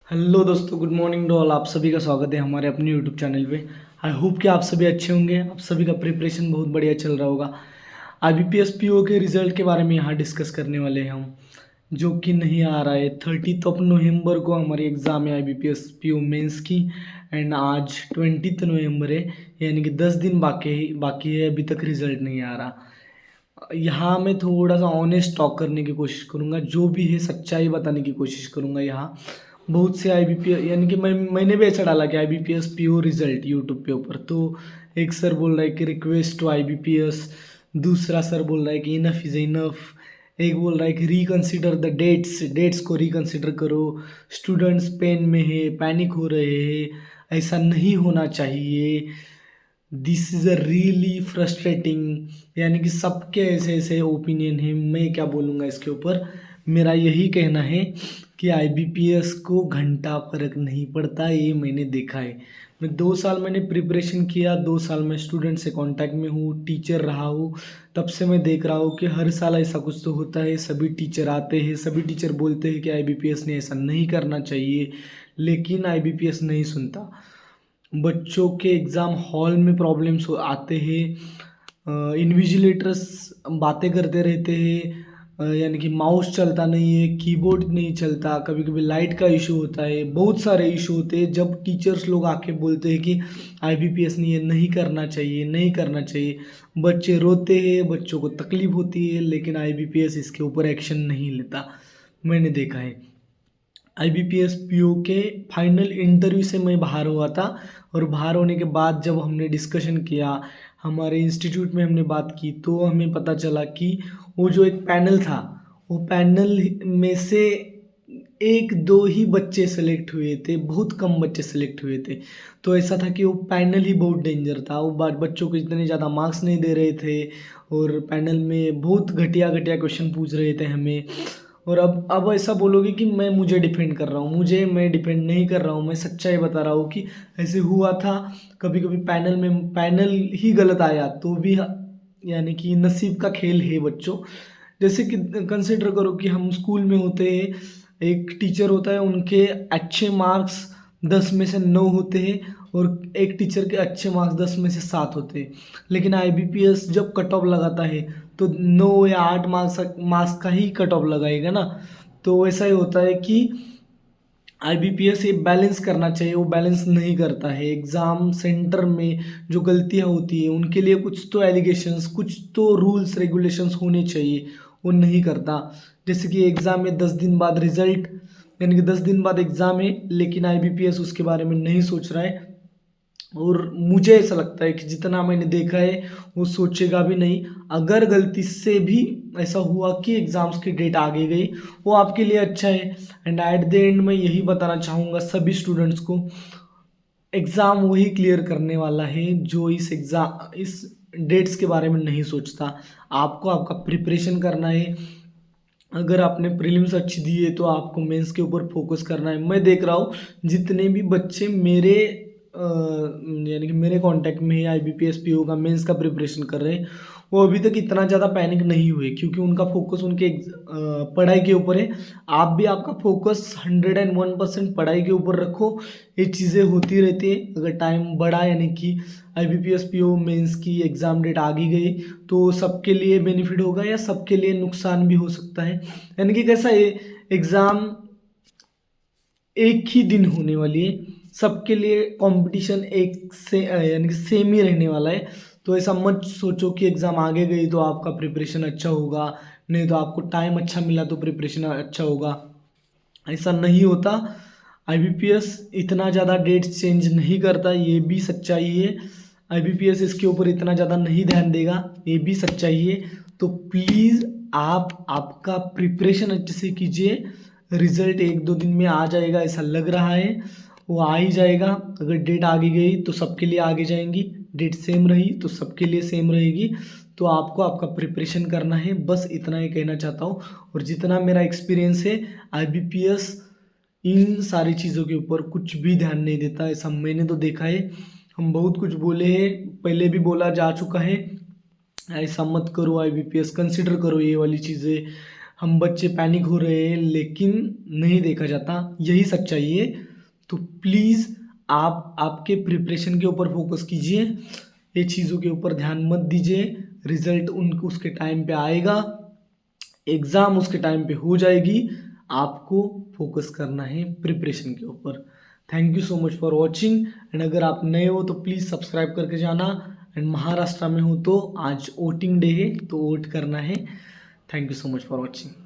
Hello दोस्तों, good morning to all. आप सभी का स्वागत है हमारे अपने यूट्यूब चैनल पे। आई होप कि आप सभी अच्छे होंगे। आप सभी का प्रिपरेशन बहुत बढ़िया चल रहा होगा। IBPS PO के रिज़ल्ट के बारे में यहाँ डिस्कस करने वाले हैं हम, जो कि नहीं आ रहा है। 30 ऑफ नवंबर को हमारी एग्ज़ाम है IBPS PO मेंस की, एंड आज 20 नवंबर है, यानी कि 10 दिन बाकी है। अभी तक रिज़ल्ट नहीं आ रहा। यहाँ मैं थोड़ा सा ऑनेस्ट टॉक करने की कोशिश करूँगा, जो भी है सच्चाई बताने की कोशिश करूँगा। यहाँ बहुत से IBPS, यानी कि मैंने भी ऐसा डाला कि IBPS PO रिजल्ट यूट्यूब पे ऊपर, तो एक सर बोल रहा है कि रिक्वेस्ट टू IBPS, दूसरा सर बोल रहा है कि इनफ इज़ इनफ, एक बोल रहा है कि रिकंसिडर द डेट्स को रिकंसिडर करो, स्टूडेंट्स पेन में है, पैनिक हो रहे हैं, ऐसा नहीं होना चाहिए, this is a really frustrating. यानी कि सबके ऐसे ऐसे ओपिनियन है, मैं क्या बोलूँगा इसके ऊपर। मेरा यही कहना है कि IBPS को घंटा फर्क नहीं पड़ता, ये मैंने देखा है। मैं 2 साल मैंने प्रिपरेशन किया, 2 साल मैं स्टूडेंट से कांटेक्ट में हूँ, टीचर रहा हूँ, तब से मैं देख रहा हूँ कि हर साल ऐसा कुछ तो होता है। सभी टीचर आते हैं, सभी टीचर बोलते हैं कि IBPS ने ऐसा नहीं करना चाहिए, लेकिन IBPS नहीं सुनता। बच्चों के एग्ज़ाम हॉल में प्रॉब्लम्स आते हैं, इन्विजिलेटर्स बातें करते रहते हैं, यानी कि माउस चलता नहीं है, कीबोर्ड नहीं चलता, कभी कभी लाइट का इशू होता है, बहुत सारे इशू होते हैं। जब टीचर्स लोग आके बोलते हैं कि IBPS ने ये नहीं करना चाहिए, नहीं करना चाहिए, बच्चे रोते हैं, बच्चों को तकलीफ होती है, लेकिन IBPS इसके ऊपर एक्शन नहीं लेता। मैंने देखा है। IBPS PO के फाइनल इंटरव्यू से मैं बाहर हुआ था, और बाहर होने के बाद जब हमने डिस्कशन किया, हमारे इंस्टीट्यूट में हमने बात की, तो हमें पता चला कि वो जो एक पैनल था, वो पैनल में से एक दो ही बच्चे सेलेक्ट हुए थे, बहुत कम बच्चे सेलेक्ट हुए थे। तो ऐसा था कि वो पैनल ही बहुत डेंजर था। वो बच्चों को इतने ज़्यादा मार्क्स नहीं दे रहे थे, और पैनल में बहुत घटिया घटिया क्वेश्चन पूछ रहे थे हमें। और अब ऐसा बोलोगे कि मुझे डिफेंड कर रहा हूँ, मैं डिफेंड नहीं कर रहा हूँ, मैं सच्चाई बता रहा हूँ कि ऐसे हुआ था। कभी कभी पैनल ही गलत आया तो भी, यानी कि नसीब का खेल है बच्चों। जैसे कि कंसिडर करो कि हम स्कूल में होते हैं, एक टीचर होता है, उनके अच्छे मार्क्स 10 में से 9 होते हैं, और एक टीचर के अच्छे मार्क्स 10 में से 7 होते हैं। लेकिन IBPS जब कट ऑफ लगाता है तो 9 या 8 मार्क्स का ही कट ऑफ लगाएगा ना। तो ऐसा ही होता है कि IBPS ये बैलेंस करना चाहिए, वो बैलेंस नहीं करता है। एग्ज़ाम सेंटर में जो गलतियाँ होती है, उनके लिए कुछ तो एलिगेशंस, कुछ तो रूल्स रेगुलेशंस होने चाहिए, वो नहीं करता। जैसे कि एग्ज़ाम में 10 दिन बाद रिजल्ट, यानी कि 10 दिन बाद एग्ज़ाम है, लेकिन IBPS उसके बारे में नहीं सोच रहा है। और मुझे ऐसा लगता है कि जितना मैंने देखा है, वो सोचेगा भी नहीं। अगर गलती से भी ऐसा हुआ कि एग्ज़ाम्स की डेट आगे गई, वो आपके लिए अच्छा है। एंड एट द एंड मैं यही बताना चाहूँगा सभी स्टूडेंट्स को, एग्ज़ाम वही क्लियर करने वाला है जो इस डेट्स के बारे में नहीं सोचता। आपको आपका प्रिपरेशन करना है। अगर आपने प्रीलिम्स अच्छी दी है तो आपको मेंस के ऊपर फोकस करना है। मैं देख रहा हूँ जितने भी बच्चे मेरे यानी कि मेरे कांटेक्ट में है, IBPS PO का मेंस का प्रिपरेशन कर रहे हैं, वो अभी तक इतना ज़्यादा पैनिक नहीं हुए, क्योंकि उनका फोकस उनके पढ़ाई के ऊपर है। आप भी आपका फोकस 101% पढ़ाई के ऊपर रखो। ये चीज़ें होती रहती है। अगर टाइम बढ़ा, यानी कि IBPS PO मेंस की एग्ज़ाम डेट आगे गई, तो सबके लिए बेनिफिट होगा या सबके लिए नुकसान भी हो सकता है। यानी कि कैसा है, एग्ज़ाम एक ही दिन होने वाली है, सबके लिए कंपटीशन एक से यानी कि सेम ही रहने वाला है। तो ऐसा मत सोचो कि एग्ज़ाम आगे गई तो आपका प्रिपरेशन अच्छा होगा, नहीं तो आपको टाइम अच्छा मिला तो प्रिपरेशन अच्छा होगा। ऐसा नहीं होता। IBPS इतना ज़्यादा डेट्स चेंज नहीं करता, ये भी सच्चाई है। IBPS इसके ऊपर इतना ज़्यादा नहीं ध्यान देगा, ये भी सच्चाई है। तो प्लीज़ आप आपका प्रिपरेशन अच्छे से कीजिए। रिज़ल्ट 1-2 दिन में आ जाएगा ऐसा लग रहा है, वो आ ही जाएगा। अगर डेट आगे गई तो सबके लिए आगे जाएंगी, डेट सेम रही तो सबके लिए सेम रहेगी। तो आपको आपका प्रिपरेशन करना है, बस इतना ही कहना चाहता हूँ। और जितना मेरा एक्सपीरियंस है, IBPS इन सारी चीज़ों के ऊपर कुछ भी ध्यान नहीं देता, ऐसा मैंने तो देखा है। हम बहुत कुछ बोले हैं, पहले भी बोला जा चुका है, ऐसा मत करो, IBPS कंसिडर करो ये वाली चीज़ें। हम बच्चे पैनिक हो रहे हैं लेकिन नहीं देखा जाता, यही सच्चाई है। तो प्लीज़ आप आपके प्रिपरेशन के ऊपर फोकस कीजिए, ये चीज़ों के ऊपर ध्यान मत दीजिए। रिजल्ट उसके टाइम पे आएगा, एग्ज़ाम उसके टाइम पे हो जाएगी, आपको फोकस करना है प्रिपरेशन के ऊपर। Thank you so much for watching. And अगर आप नए हो तो प्लीज़ सब्सक्राइब करके जाना। एंड महाराष्ट्र में हो तो आज वोटिंग डे है, तो वोट करना है। Thank you so much for watching.